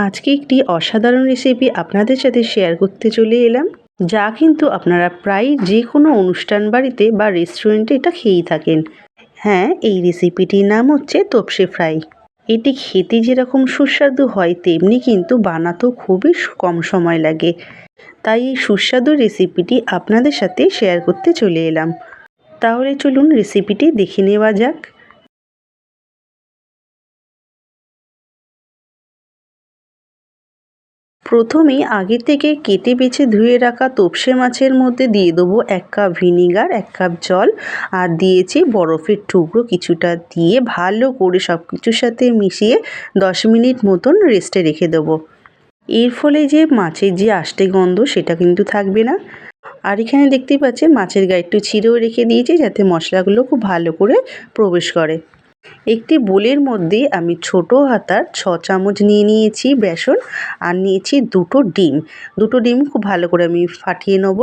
আজকে একটি অসাধারণ রেসিপি আপনাদের সাথে শেয়ার করতে চলে এলাম, যা কিন্তু আপনারা প্রায় যে কোনো অনুষ্ঠান বাড়িতে বা রেস্টুরেন্টে এটা খেয়েই থাকেন। হ্যাঁ, এই রেসিপিটির নাম হচ্ছে তোপসে ফ্রাই। এটি খেতে যেরকম সুস্বাদু হয় তেমনি কিন্তু বানাতেও খুবই কম সময় লাগে। তাই এই সুস্বাদু রেসিপিটি আপনাদের সাথে শেয়ার করতে চলে এলাম। তাহলে চলুন রেসিপিটি দেখে নেওয়া যাক। প্রথমেই আগে থেকে কেটে বেছে ধুয়ে রাখা তোপসে মাছের মধ্যে দিয়ে দেবো 1 কাপ ভিনিগার, 1 কাপ জল আর দিয়েছি বরফের টুকরো কিছুটা দিয়ে ভালো করে সব কিছুর সাথে মিশিয়ে 10 মিনিট মতন রেস্টে রেখে দেবো। এর ফলে যে মাছের যে আষ্টে গন্ধ সেটা কিন্তু থাকবে না। আর এখানে দেখতেই পাচ্ছেন মাছের গায়ে একটু ছিঁড়েও রেখে দিয়েছি যাতে মশলাগুলো খুব ভালো করে প্রবেশ করে। একটি বোলের মধ্যে আমি ছোট হাতার 6 চামচ নিয়ে নিয়েছি বেসন আর নিয়েছি দুটো ডিম। দুটো ডিম খুব ভালো করে আমি ফাটিয়ে নেব।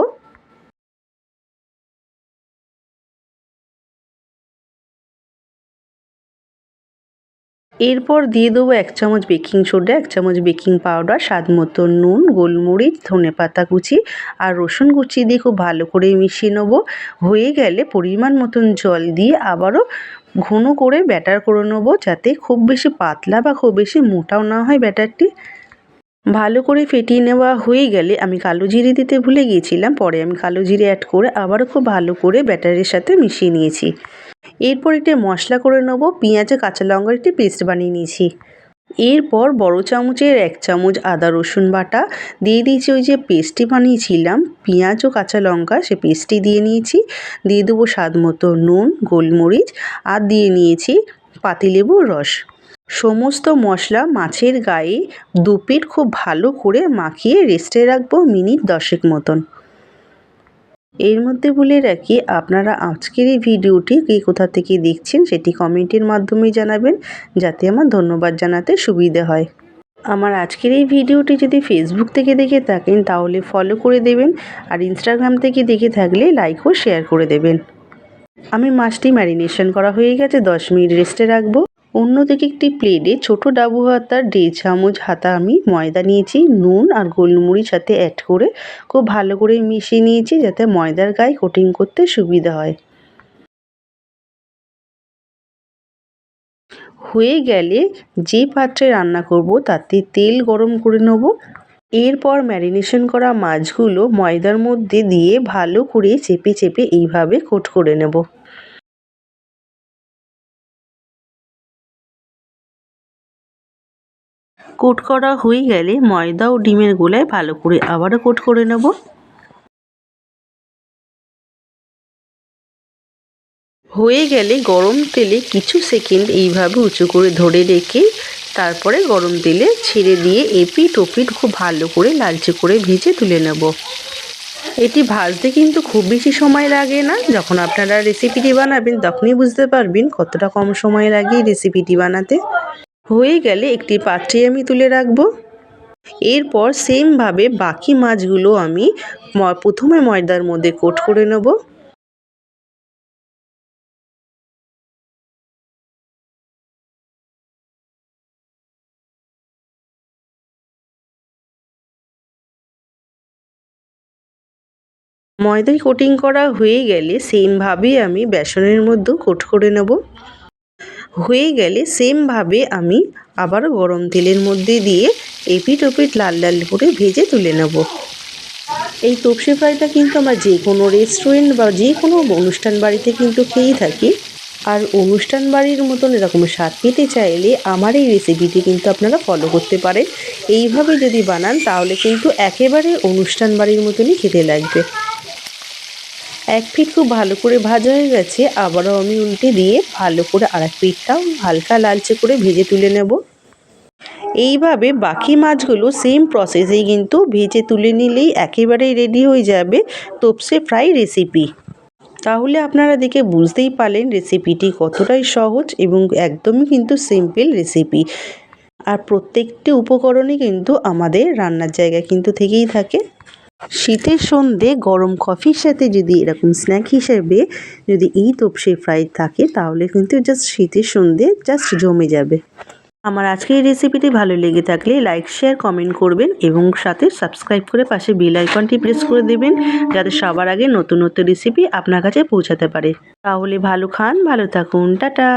এরপর দিয়ে দেবো 1 চামচ বেকিং সোডা, 1 চামচ বেকিং পাউডার, স্বাদ মতো নুন, গোলমরিচ, ধনেপাতা কুচি আর রসুন কুচি দিয়ে খুব ভালো করে মিশিয়ে নেব। হয়ে গেলে পরিমাণ মতন জল দিয়ে আবারও ঘন করে ব্যাটার করে নেব, যাতে খুব বেশি পাতলা বা খুব বেশি মোটাও না হয় ব্যাটারটি। ভালো করে ফেটিয়ে নেওয়া হয়ে গেলে আমি কালো জিরে দিতে ভুলে গিয়েছিলাম, পরে আমি কালো জিরে অ্যাড করে আবারও খুব ভালো করে ব্যাটারের সাথে মিশিয়ে নিয়েছি। এরপর একটি মশলা করে নেব, পেঁয়াজ ও কাঁচা লঙ্কার একটি পেস্ট বানিয়ে নিয়েছি। এরপর বড় চামচের 1 চামচ আদা রসুন বাটা দিয়ে দিয়েছি, ওই যে পেস্টটি বানিয়েছিলাম পেঁয়াজ ও কাঁচা লঙ্কা সে পেস্টটি দিয়ে নিয়েছি। দিয়ে দেবো স্বাদ মতো নুন, গোলমরিচ আর দিয়ে নিয়েছি পাতিলেবুর রস। সমস্ত মশলা মাছের গায়ে 2 পিঠ খুব ভালো করে মাখিয়ে রেস্টে রাখবো মিনিট 10 মতন। এর মধ্যে বলে রাখি, আপনারা আজকের এই ভিডিওটি কে কোথা থেকে দেখছেন সেটি কমেন্টের মাধ্যমে জানাবেন, যাতে আমার ধন্যবাদ জানাতে সুবিধে হয়। আমার আজকের এই ভিডিওটি যদি ফেসবুক থেকে দেখে থাকেন তাহলে ফলো করে দেবেন, আর ইনস্টাগ্রাম থেকে দেখে থাকলে লাইক ও শেয়ার করে দেবেন। আমি মাছটি ম্যারিনেশন করা হয়ে গেছে, 10 মিনিট রেস্টে রাখবো। অন্যদিকে একটি প্লেটে ছোট ডাবু হাতার 1.5 চামচ হাতা আমি ময়দা নিয়েছি, নুন আর গোলমরিচ সাথে অ্যাড করে খুব ভালো করে মিশিয়ে নিয়েছি, যাতে ময়দার গায়ে কোটিং করতে সুবিধা হয়। হয়ে গেলে যে পাত্রে রান্না করব তাতে তেল গরম করে নেব। এরপর ম্যারিনেশন করা মাছগুলো ময়দার মধ্যে দিয়ে ভালো করে চেপে চেপে এইভাবে কোট করে নেব। কোট করা হয়ে গেলে ময়দা ও ডিমের গোলায় ভালো করে আবারও কোট করে নেব। হয়ে গেলে গরম তেলে কিছু সেকেন্ড এইভাবে উঁচু করে ধরে রেখে তারপরে গরম তেলে ছেড়ে দিয়ে এপিঠ ওপিঠ খুব ভালো করে লালচে করে ভেজে তুলে নেব। এটি ভাজতে কিন্তু খুব বেশি সময় লাগে না। যখন আপনারা রেসিপিটি বানাবেন তখনই বুঝতে পারবেন কতটা কম সময় লাগে এই রেসিপিটি বানাতে। হয়ে গেলে একটি পাত্রে আমি তুলে রাখবো। এরপর সেমভাবে বাকি মাছগুলো আমি প্রথমে ময়দার মধ্যে কোট করে নেব। ময়দায় কোটিং করা হয়ে গেলে সেমভাবেই আমি বেসনের মধ্যেও কোট করে নেব। হয়ে গেলে সেমভাবে আমি আবারও গরম তেলের মধ্যে দিয়ে এপিঠ ওপিঠ লাল লাল করে ভেজে তুলে নেব। এই তোপসে ফ্রাইটা কিন্তু আমরা যে কোনো রেস্টুরেন্ট বা যে কোনো অনুষ্ঠান বাড়িতে কিন্তু খেয়েই থাকি। আর অনুষ্ঠান বাড়ির মতন এরকম স্বাদ পেতে চাইলে আমার এই রেসিপিটি কিন্তু আপনারা ফলো করতে পারেন। এইভাবে যদি বানান তাহলে কিন্তু একেবারে অনুষ্ঠান বাড়ির মতনই খেতে লাগবে। 1 পিঠ খুব ভালো করে ভাজা হয়ে গেছে, আবারও আমি উল্টে দিয়ে ভালো করে আরেক পিঠটাও হালকা লালচে করে ভেজে তুলে নেব। এইভাবে বাকি মাছগুলো সেম প্রসেসেই কিন্তু ভেজে তুলে নিলেই একেবারেই রেডি হয়ে যাবে তোপসে ফ্রাই রেসিপি। তাহলে আপনারা দেখে বুঝতেই পারলেন রেসিপিটি কতটাই সহজ এবং একদমই কিন্তু সিম্পল রেসিপি। আর প্রত্যেকটি উপকরণই কিন্তু আমাদের রান্নার জায়গায় কিন্তু থেকেই থাকে। শীতের সন্ধে গরম কফির সাথে যদি এরকম স্ন্যাক হিসেবে যদি এই তোপসে ফ্রাই থাকে তাহলে কিন্তু জাস্ট শীতের সন্ধে জাস্ট জমে যাবে। আমার আজকের এই রেসিপিটি ভালো লেগে থাকলে লাইক শেয়ার কমেন্ট করবেন এবং সাথে সাবস্ক্রাইব করে পাশে বেল আইকনটি প্রেস করে দেবেন, যাতে সবার আগে নতুন নতুন রেসিপি আপনার কাছে পৌঁছাতে পারে। তাহলে ভালো খান, ভালো থাকুন, টাটা।